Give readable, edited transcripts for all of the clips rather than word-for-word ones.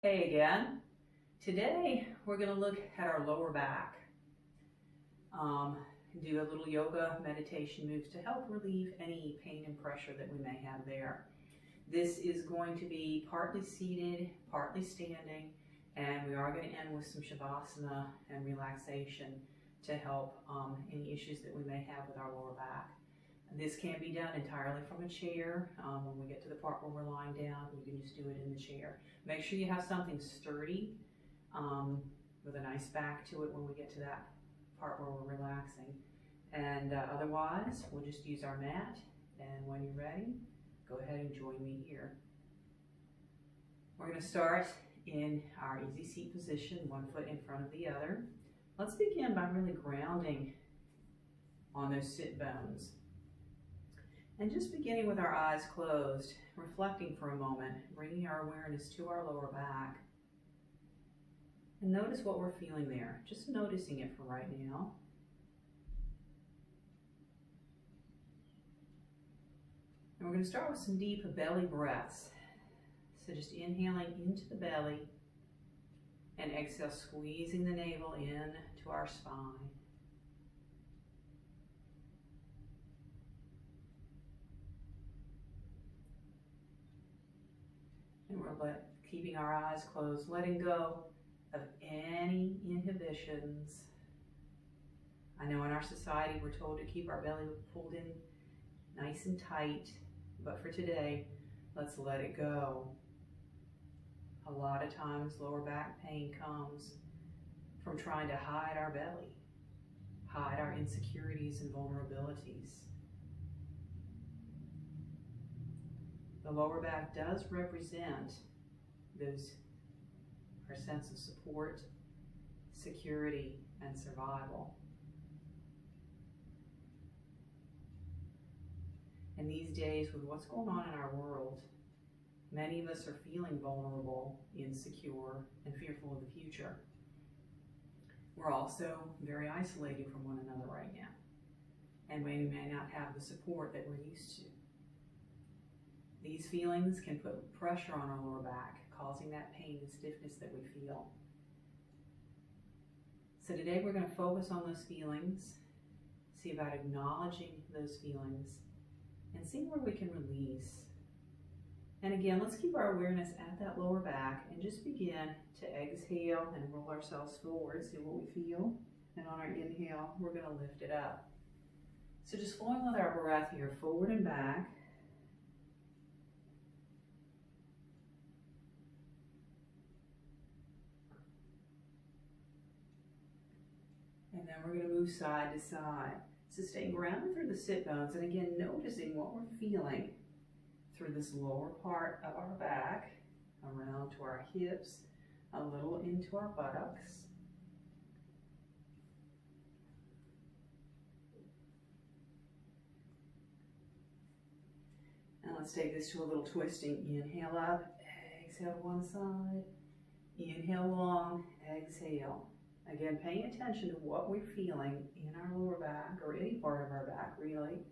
Hey again. Today we're going to look at our lower back. Do a little yoga meditation moves to help relieve any pain and pressure that we may have there. This is going to be partly seated, partly standing, and we are going to end with some shavasana and relaxation to help any issues that we may have with our lower back. This can be done entirely from a chair. When we get to the part where we're lying down, we can just do it in the chair. Make sure you have something sturdy with a nice back to it when we get to that part where we're relaxing. And otherwise, we'll just use our mat. And when you're ready, go ahead and join me here. We're going to start in our easy seat position, one foot in front of the other. Let's begin by really grounding on those sit bones. And just beginning with our eyes closed, reflecting for a moment, bringing our awareness to our lower back. And notice what we're feeling there, just noticing it for right now. And we're going to start with some deep belly breaths. So just inhaling into the belly and exhale, squeezing the navel in to our spine. And we're keeping our eyes closed, letting go of any inhibitions. I know in our society we're told to keep our belly pulled in nice and tight, but for today, let's let it go. A lot of times lower back pain comes from trying to hide our belly, hide our insecurities and vulnerabilities. The lower back does represent our sense of support, security, and survival. And these days, with what's going on in our world, many of us are feeling vulnerable, insecure, and fearful of the future. We're also very isolated from one another right now, and we may not have the support that we're used to. These feelings can put pressure on our lower back, causing that pain and stiffness that we feel. So today we're going to focus on those feelings, see about acknowledging those feelings, and see where we can release. And again, let's keep our awareness at that lower back and just begin to exhale and roll ourselves forward, see what we feel. And on our inhale, we're going to lift it up. So just flowing with our breath here, forward and back. And then we're going to move side to side. So staying grounded through the sit bones, and again, noticing what we're feeling through this lower part of our back, around to our hips, a little into our buttocks. And let's take this to a little twisting. Inhale up, exhale to one side. Inhale long, exhale. Again, paying attention to what we're feeling in our lower back, or any part of our back, really.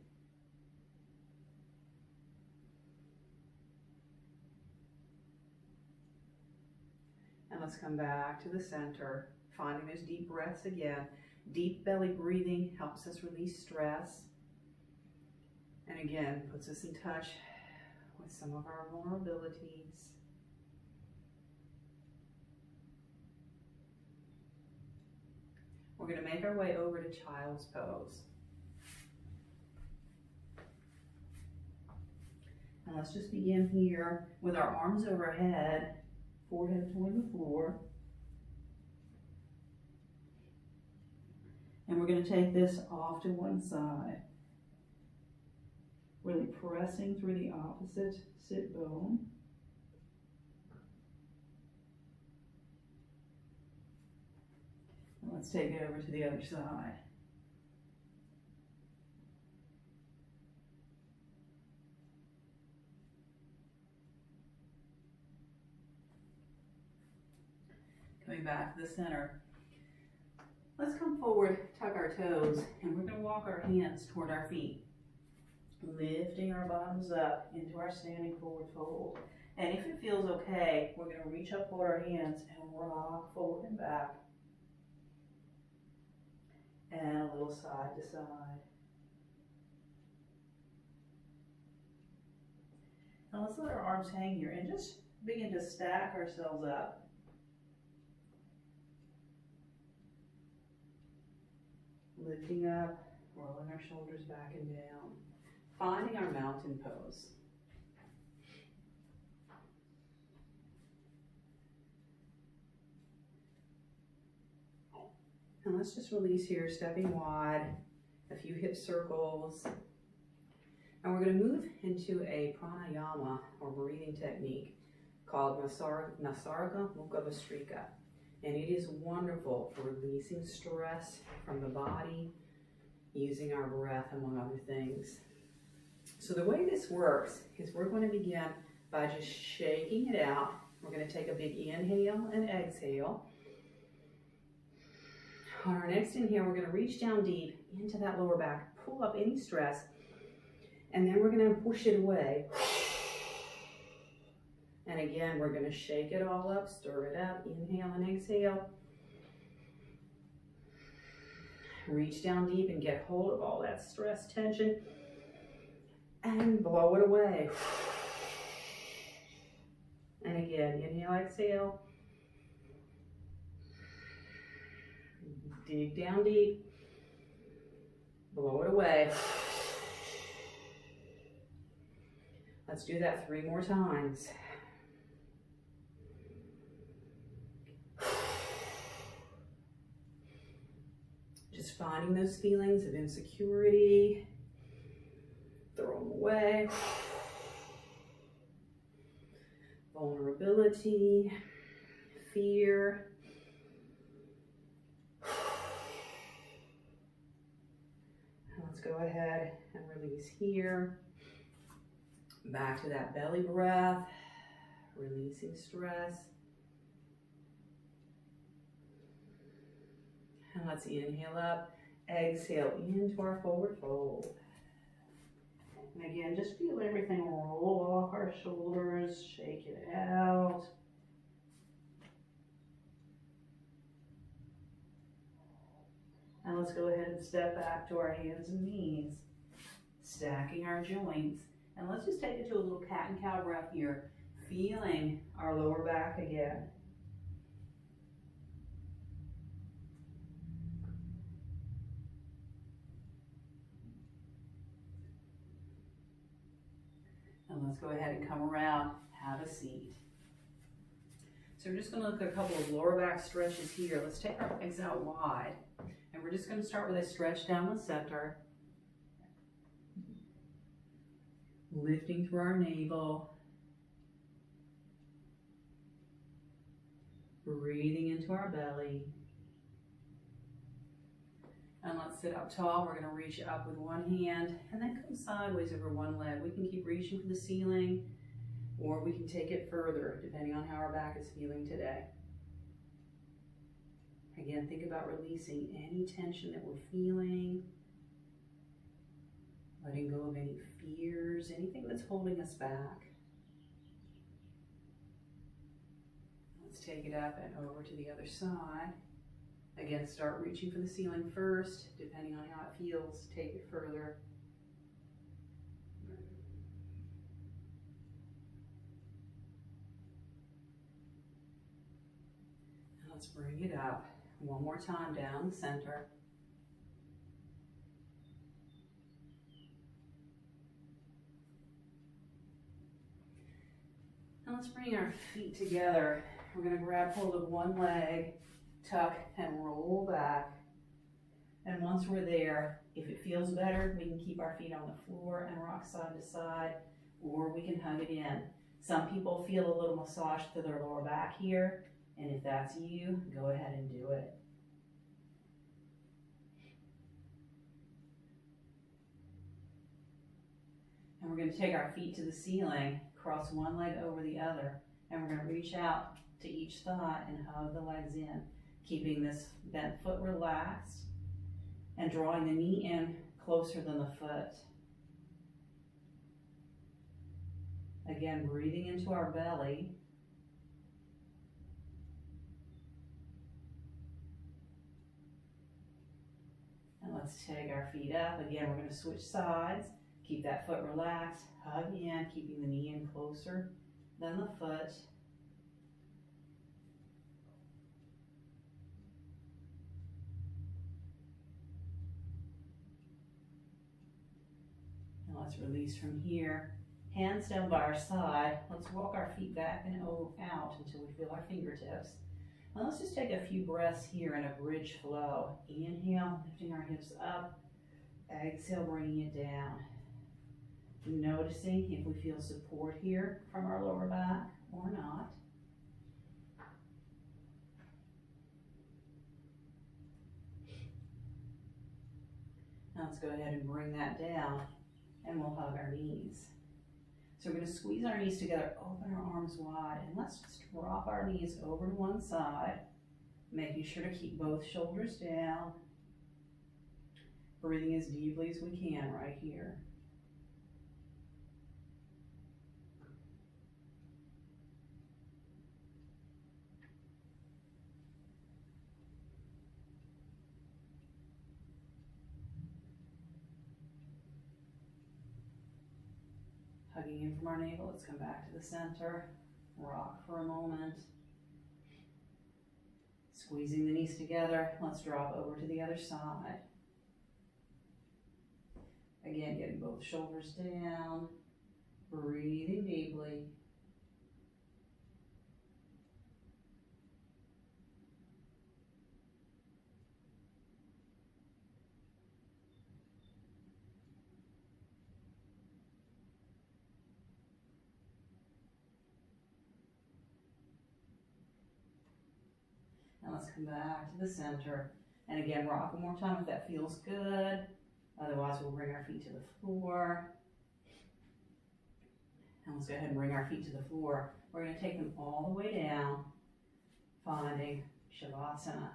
And let's come back to the center, finding those deep breaths again. Deep belly breathing helps us release stress. And again, puts us in touch with some of our vulnerabilities. We're going to make our way over to child's pose. And let's just begin here with our arms overhead, forehead toward the floor. And we're going to take this off to one side, really pressing through the opposite sit bone. And let's take it over to the other side. Coming back to the center. Let's come forward, tuck our toes, and we're going to walk our hands toward our feet, lifting our bottoms up into our standing forward fold. And if it feels okay, we're going to reach up, hold our hands, and rock forward and back. And a little side to side. Now let's let our arms hang here and just begin to stack ourselves up. Lifting up, rolling our shoulders back and down. Finding our mountain pose. And let's just release here, stepping wide, a few hip circles. And we're going to move into a pranayama or breathing technique called Nasarga Mukha Vastrika. And it is wonderful for releasing stress from the body, using our breath, among other things. So the way this works is we're going to begin by just shaking it out. We're going to take a big inhale and exhale. On our next inhale, we're going to reach down deep into that lower back, pull up any stress, and then we're going to push it away. And again, we're going to shake it all up, stir it up, inhale and exhale. Reach down deep and get hold of all that stress, tension, and blow it away. And again, inhale, exhale. Dig down deep, blow it away. Let's do that 3 more times. Just finding those feelings of insecurity, throw them away. Vulnerability, fear. Let's go ahead and release here. Back to that belly breath, releasing stress. And let's inhale up, exhale into our forward fold. And again, just feel everything roll off our shoulders, shake it out. And let's go ahead and step back to our hands and knees, stacking our joints. And let's just take it to a little cat and cow breath here, feeling our lower back again. And let's go ahead and come around, have a seat. So we're just going to look at a couple of lower back stretches here. Let's take our legs out wide. And we're just going to start with a stretch down the center. Lifting through our navel. Breathing into our belly. And let's sit up tall. We're going to reach up with one hand and then come sideways over one leg. We can keep reaching for the ceiling, or we can take it further depending on how our back is feeling today. Again, think about releasing any tension that we're feeling, letting go of any fears, anything that's holding us back. Let's take it up and over to the other side. Again, start reaching for the ceiling first. Depending on how it feels, take it further. And let's bring it up. One more time down the center. And let's bring our feet together. We're going to grab hold of one leg, tuck and roll back. And once we're there, if it feels better, we can keep our feet on the floor and rock side to side, or we can hug it in. Some people feel a little massage to their lower back here. And if that's you, go ahead and do it. And we're going to take our feet to the ceiling, cross one leg over the other, and we're going to reach out to each thigh and hug the legs in, keeping this bent foot relaxed and drawing the knee in closer than the foot. Again, breathing into our belly. And let's take our feet up. Again, we're going to switch sides. Keep that foot relaxed. Hug in, keeping the knee in closer than the foot. And let's release from here. Hands down by our side. Let's walk our feet back and out until we feel our fingertips. And let's just take a few breaths here in a bridge flow. Inhale, lifting our hips up. Exhale, bringing it down. Noticing if we feel support here from our lower back or not. Now let's go ahead and bring that down, and we'll hug our knees. So we're going to squeeze our knees together, open our arms wide, and let's just drop our knees over to one side, making sure to keep both shoulders down. Breathing as deeply as we can right here. Hugging in from our navel, let's come back to the center. Rock for a moment. Squeezing the knees together, let's drop over to the other side. Again, getting both shoulders down. Breathing deeply. Now let's come back to the center. And again, rock one more time if that feels good. Otherwise, we'll bring our feet to the floor. And let's go ahead and bring our feet to the floor. We're going to take them all the way down, finding Shavasana.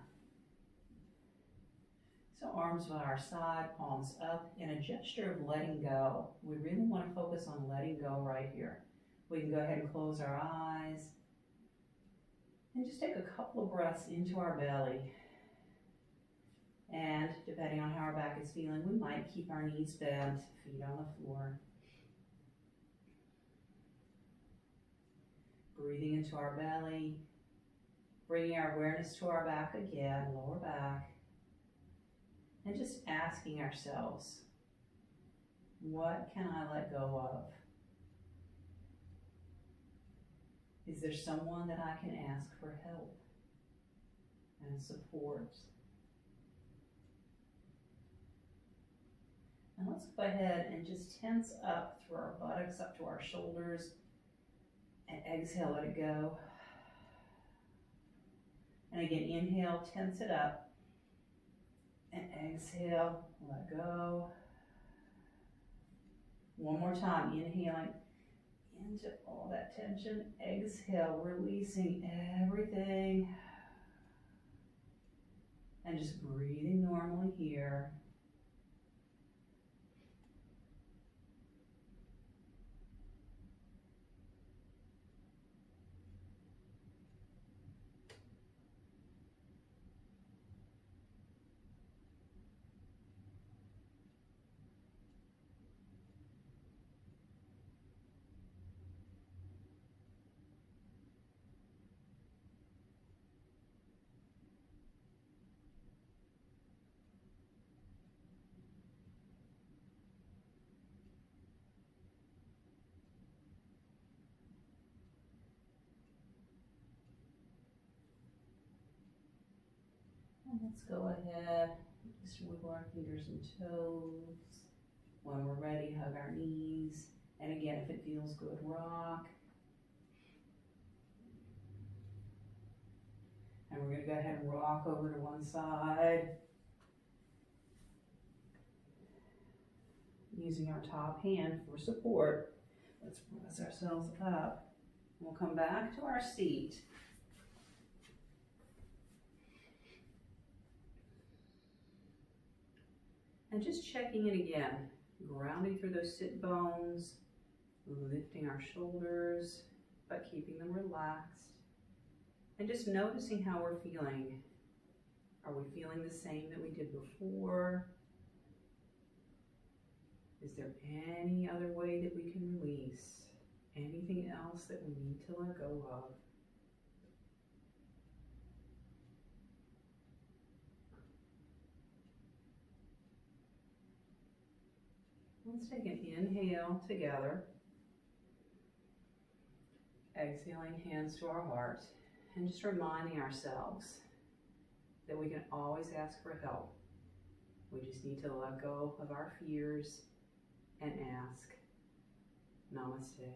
So arms by our side, palms up, in a gesture of letting go. We really want to focus on letting go right here. We can go ahead and close our eyes. And just take a couple of breaths into our belly. And depending on how our back is feeling, we might keep our knees bent, feet on the floor. Breathing into our belly. Bringing our awareness to our back again, lower back. And just asking ourselves, what can I let go of? Is there someone that I can ask for help and support? And let's go ahead and just tense up through our buttocks, up to our shoulders, and exhale, let it go. And again, inhale, tense it up, and exhale, let go. One more time, inhaling into all that tension, exhale, releasing everything, and just breathing normally here. And let's go ahead, just wiggle our fingers and toes. When we're ready, hug our knees. And again, if it feels good, rock. And we're going to go ahead and rock over to one side. Using our top hand for support. Let's press ourselves up. We'll come back to our seat. And just checking in again, grounding through those sit bones, Lifting our shoulders, but keeping them relaxed. And just noticing how we're feeling. Are we feeling the same that we did before? Is there any other way that we can release? Anything else that we need to let go of? Let's take an inhale together. Exhaling, hands to our heart. And just reminding ourselves that we can always ask for help. We just need to let go of our fears and ask. Namaste.